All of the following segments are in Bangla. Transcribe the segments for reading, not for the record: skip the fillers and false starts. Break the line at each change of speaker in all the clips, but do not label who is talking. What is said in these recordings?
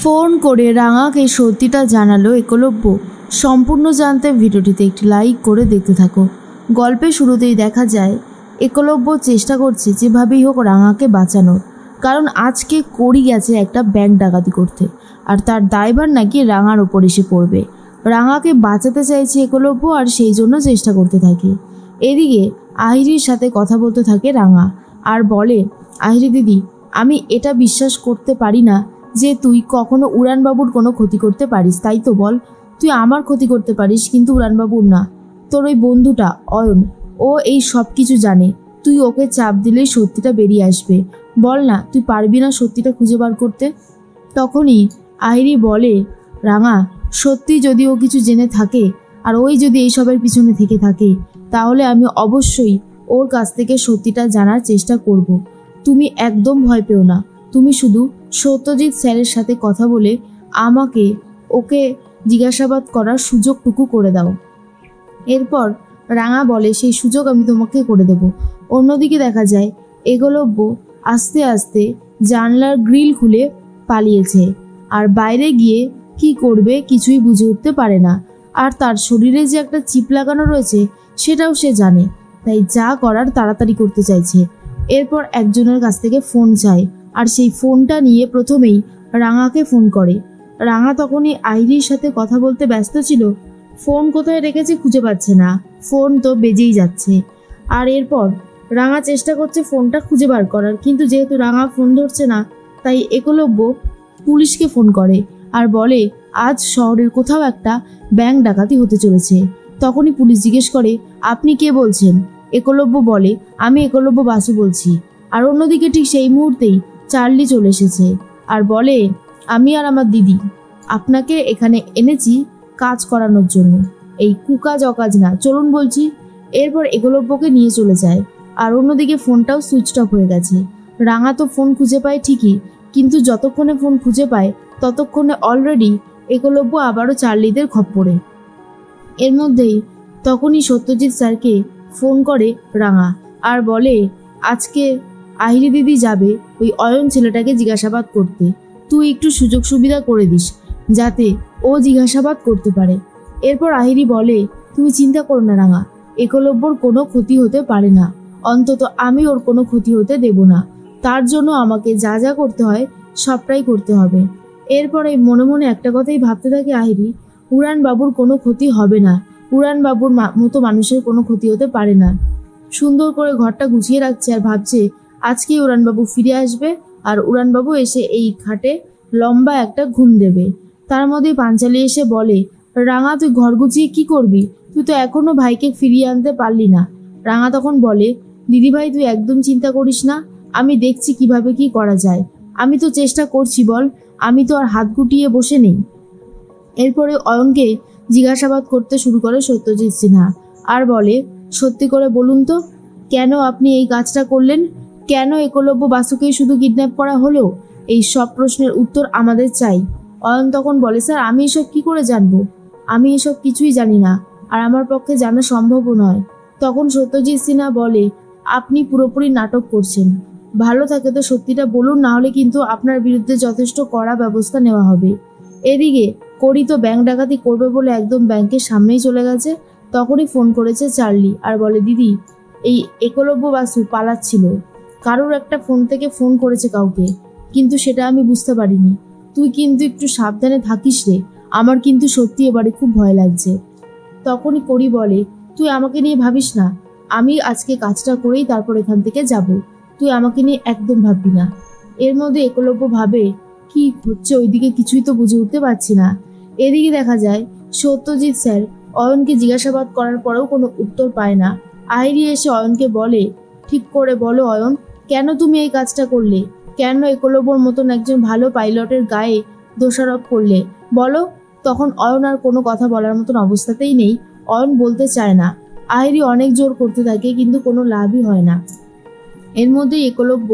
ফোন করে রাঙাকে সত্যিটা জানালো একলব্য। সম্পূর্ণ জানতে ভিডিওটিতে একটি লাইক করে দেখতে থাকো। গল্পের শুরুতেই দেখা যায় একলব্য চেষ্টা করছে যেভাবেই হোক রাঙাকে বাঁচানোর, কারণ আজকে করি গেছে একটা ব্যাংক ডাকাতি করতে, আর তার দায়ভার নাকি রাঙার ওপর এসে পড়বে। রাঙাকে বাঁচাতে চাইছে একলব্য, আর সেই জন্য চেষ্টা করতে থাকে। এদিকে আহিরির সাথে কথা বলতে থাকে রাঙা, আর বলে, আহিরি দিদি, আমি এটা বিশ্বাস করতে পারি না যে তুই কখনো উড়ানবাবুর কোনো ক্ষতি করতে পারিস। তাই তো বল, তুই আমার ক্ষতি করতে পারিস কিন্তু উড়ানবাবুর না। তোর ওই বন্ধুটা অয়ন, ও এই সব কিছু জানে। তুই ওকে চাপ দিলেই সত্যিটা বেরিয়ে আসবে। বল না, তুই পারবি না সত্যিটা খুঁজে বার করতে? তখনই আহিরি বলে, রাঙা, সত্যি যদি ও কিছু জেনে থাকে আর ওই যদি এইসবের পিছনে থেকে থাকে, তাহলে আমি অবশ্যই ওর কাছ থেকে সত্যিটা জানার চেষ্টা করব। তুমি একদম ভয় পেও না। তুমি শুধু সত্যজিৎ স্যারের সাথে কথা বলে আমাকে ওকে জিজ্ঞাসাবাদ করার সুযোগটুকু করে দাও। এরপর রাঙা বলে, সেই সুযোগ আমি তোমাকে করে দেব। অন্যদিকে দেখা যায় একলব্য আস্তে আস্তে জানলার গ্রিল খুলে পালিয়েছে, আর বাইরে গিয়ে কি করবে কিছুই বুঝে উঠতে পারে না। আর তার শরীরে যে একটা চিপ লাগানো রয়েছে সেটাও সে জানে, তাই যা করার তাড়াতাড়ি করতে চাইছে। এরপর একজনের কাছ থেকে ফোন চায়, আর সেই ফোনটা নিয়ে প্রথমেই রাঙাকে ফোন করে। রাঙা তখনই আহিরির সাথে কথা বলতে ব্যস্ত ছিল, ফোন কোথায় রেখেছে খুঁজে পাচ্ছে না, ফোন তো বেজেই যাচ্ছে। আর এরপর রাঙা চেষ্টা করছে ফোনটা খুঁজে বার করার, কিন্তু যেহেতু রাঙা ফোন ধরছে না, তাই একলব্য পুলিশকে ফোন করে আর বলে, আজ শহরের কোথাও একটা ব্যাংক ডাকাতি হতে চলেছে। তখনই পুলিশ জিজ্ঞেস করে, আপনি কে বলছেন? একলব্য বলে, আমি একলব্য বাসু বলছি। আর অন্যদিকে ঠিক সেই মুহূর্তেই চার্লি চলে এসেছে আর বলে, আমি আর আমার দিদি আপনাকে এখানে এনেছি কাজ করানোর জন্য, এই কুকাজ অকাজ না, চলুন বলছি। এরপর একলব্যকে নিয়ে চলে যায়। আর অন্যদিকে ফোনটাও সুইচ অফ হয়ে গেছে। রাঙা তো ফোন খুঁজে পায় ঠিকই, কিন্তু যতক্ষণে ফোন খুঁজে পায় ততক্ষণে অলরেডি একলব্য আবারও চার্লিদের খপ্পরে। এর মধ্যেই তখনই সত্যজিৎ স্যারকে ফোন করে রাঙা আর বলে, আজকে আহিরি দিদি যাবে ওই অয়ন ছেলেটাকে জিজ্ঞাসাবাদ করতে, তুই একটু সুযোগ সুবিধা করে দিস যাতে ও জিজ্ঞাসাবাদ করতে পারে। এরপর আহিরি বলে, তুমি চিন্তা করো না রাঙা, একলব্যর কোনো ক্ষতি হতে পারে না, অন্তত আমি ওর কোনো ক্ষতি হতে দেব না। তার জন্য আমাকে যা যা করতে হয় সবটাই করতে হবে। এরপরে মনে মনে একটা কথাই ভাবতে থাকে আহিরি, উড়ানবাবুর কোনো ক্ষতি হবে না, উড়ানবাবুর মতো মানুষের কোনো ক্ষতি হতে পারে না। সুন্দর করে ঘরটা গুছিয়ে রাখছে আর ভাবছে আজকেই উড়ানবাবু ফিরে আসবে, আর উড়ানবাবু এসে এই খাটে লম্বা একটা ঘুম দেবে। তার মধ্যে পাঞ্চালি এসে বলে, রাঙা, তুই ঘর গুছিয়ে কি করবি? তুই তো এখনো ভাইকে ফিরিয়ে আনতে পারলি না। রাঙা তখন বলে, দিদিভাই তুই একদম চিন্তা করিস না, আমি দেখছি কিভাবে কি করা যায়। আমি তো চেষ্টা করছি বল, আমি তো আর হাত গুটিয়ে বসে নেই। এরপরে অয়নকে জিজ্ঞাসাবাদ করতে শুরু করে সত্যজিৎ সিনহা আর বলে, সত্যি করে বলুন তো, কেন আপনি এই কাজটা করলেন? কেন একলব্য বাসুকেই শুধু কিডন্যাপ করা হলো? এই সব প্রশ্নের উত্তর আমাদের চাই। অয়ন তখন বলে, স্যার আমি এসব কি করে জানবো? আমি এসব কিছুই জানি না, আর আমার পক্ষে জানা সম্ভবও নয়। তখন সত্যজিৎ সিনহা বলে, আপনি পুরোপুরি নাটক করছেন। ভালো থাকে তো সত্যিটা বলুন, না হলে কিন্তু আপনার বিরুদ্ধে যথেষ্ট কড়া ব্যবস্থা নেওয়া হবে। এদিকে করি তো ব্যাংক ডাকাতি করবে বলে একদম ব্যাংকের সামনেই চলে গেছে। তখনই ফোন করেছে চার্লি আর বলে, দিদি, এই একলব্য বাসু পালাচ্ছিল, কারোর একটা ফোন থেকে ফোন করেছে কাউকে, কিন্তু সেটা আমি বুঝতে পারিনি। তুই কিন্তু একটু সাবধানে থাকিস রে, আমার কিন্তু সত্যি এবারে খুব ভয় লাগছে। তখনই করি বলে, তুই আমাকে নিয়ে ভাবিস না, আমি আজকে কাজটা করেই তারপর এখান থেকে যাব, তুই আমাকে নিয়ে একদম ভাববি না। এর মধ্যে একলব্য ভাবে, কি হচ্ছে ওইদিকে কিছুই তো বুঝে উঠতে পারছি না। এদিকে দেখা যায় সত্যজিৎ স্যার অয়নকে জিজ্ঞাসাবাদ করার পরেও কোনো উত্তর পায় না। আহিরি এসে অয়নকে বলে, ঠিক করে বলো অয়ন, কেন তুমি এই কাজটা করলে? কেন একলব্যর মতন একজন ভালো পাইলটের গায়ে দোষারোপ করলে বলো? তখন অয়ন আর কোনো কথা বলার মতন অবস্থাতেই নেই, অয়ন বলতে চায় না। আহিরি অনেক জোর করতে থাকে কিন্তু কোনো লাভই হয় না। এর মধ্যেই একলব্য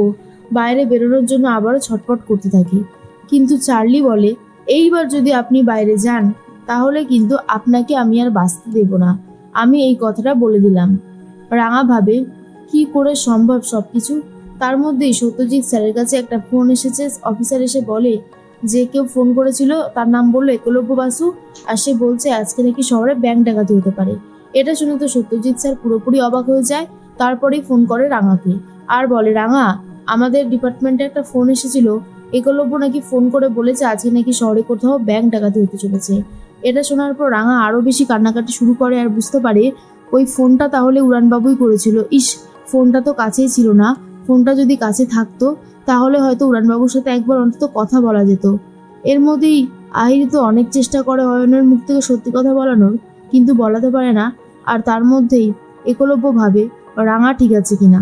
বাইরে বেরোনোর জন্য আবারও ছটফট করতে থাকে, কিন্তু চার্লি বলে, এইবার যদি আপনি বাইরে যান তাহলে কিন্তু আপনাকে আমি আর বাঁচতে দেব না, আমি এই কথাটা বলে দিলাম। রাঙা ভাবে কি করে সম্ভব সবকিছু। তার মধ্যেই সত্যজিৎ স্যারের কাছে একটা ফোন এসেছে। অফিসার এসে বলে, যে কেউ ফোন করেছিল তার নাম বললো একলব্য বাসু, আর সে বলছে আজকে নাকি শহরে ব্যাংক ডাকাতি হতে পারে। এটা শুনে তো সত্যজিৎ স্যার পুরোপুরি অবাক হয়ে যায়। তারপরেই ফোন করে রাঙাকে আর বলে, রাঙা, আমাদের ডিপার্টমেন্টে একটা ফোন এসেছিল, একলব্য নাকি ফোন করে বলেছে আজকে নাকি শহরে কোথাও ব্যাংক ডাকাতি হতে চলেছে। এটা শোনার পর রাঙা আরো বেশি কান্নাকাটি শুরু করে আর বুঝতে পারে ওই ফোনটা তাহলে উড়ানবাবুই করেছিল। ইস, ফোনটা তো কাছেই ছিল না, ফোনটা যদি কাছে থাকতো তাহলে হয়তো উড়ানবাবুর সাথে একবার অন্তত কথা বলা যেত। এর মধ্যেই আহিরি তো অনেক চেষ্টা করে অয়নের মুখ থেকে সত্যি কথা বলানোর, কিন্তু বলাতে পারে না। আর তার মধ্যেই একলব্য ভাবে রাঙা ঠিক আছে কিনা।